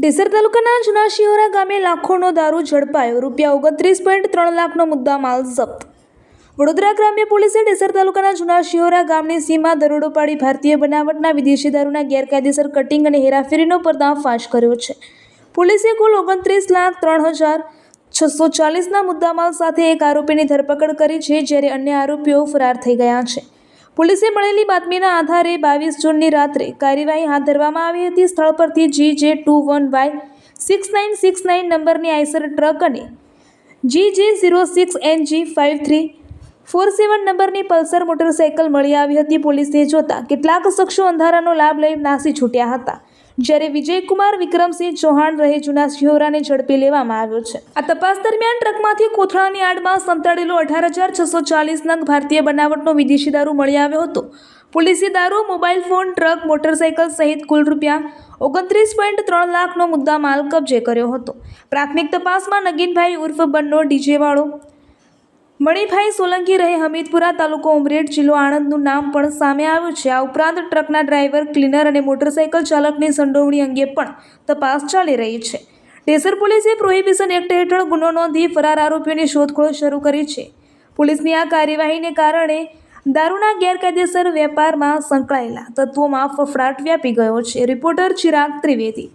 ઢેસર તાલુકાના જૂના શિહોરા ગામે લાખોનો દારૂ ઝડપાયો, ₹29.3 લાખનો મુદ્દામાલ જપ્ત। વડોદરા ગ્રામ્ય પોલીસે ઢેસર તાલુકાના જૂના શિહોરા ગામની સીમા દરોડો પાડી ભારતીય બનાવટના વિદેશી દારૂના ગેરકાયદેસર કટિંગ અને હેરાફેરીનો પર્દાફાશ કર્યો છે। પોલીસે કુલ ₹29,03,640ના મુદ્દામાલ સાથે એક આરોપીની ધરપકડ કરી છે, જ્યારે અન્ય આરોપીઓ ફરાર થઈ ગયા છે। પોલીસે મળેલી બાતમીના આધારે 22 જૂનની રાત્રે કાર્યવાહી હાથ ધરવામાં આવી હતી। સ્થળ પરથી GJ21Y6969 નંબરની આઈસર ટ્રક અને GJ06NG5347 નંબરની પલ્સર મોટરસાઇકલ મળી આવી હતી। પોલીસે જોતા કેટલાક શખ્સો અંધારાનો લાભ લઈ નાસી છૂટ્યા હતા, જ્યારે વિજયકુમાર વિક્રમસિંહ ચૌહાણ રહે જૂના શિહોરાને ઝડપી લેવામાં આવ્યો છે। આ તપાસ દરમિયાન ટ્રકમાંથી કોથળાની આડમાં સંતાડેલો 18,640 નંગ ભારતીય બનાવટનો વિદેશી દારૂ મળી આવ્યો હતો। પોલીસે દારૂ, મોબાઈલ ફોન, ટ્રક, મોટરસાઇકલ સહિત કુલ ₹29.3 લાખનો મુદ્દામાલ કબજે કર્યો હતો। પ્રાથમિક તપાસમાં નગીનભાઈ ઉર્ફ બન્નો ડીજેવાળો, મણિભાઈ સોલંકી રહે હમીદપુરા, તાલુકો ઉમરેઠ, જિલ્લો આણંદનું નામ પણ સામે આવ્યું છે। આ ઉપરાંત ટ્રકના ડ્રાઈવર, ક્લીનર અને મોટરસાઇકલ ચાલકની સંડોવણી અંગે પણ તપાસ ચાલી રહી છે। ઢેસર પોલીસે પ્રોહિબિશન એક્ટ હેઠળ ગુનો નોંધી ફરાર આરોપીઓની શોધખોળ શરૂ કરી છે। પોલીસની આ કાર્યવાહીને કારણે દારૂના ગેરકાયદેસર વેપારમાં સંકળાયેલા તત્વોમાં ફફડાટ વ્યાપી ગયો છે। રિપોર્ટર ચિરાગ ત્રિવેદી।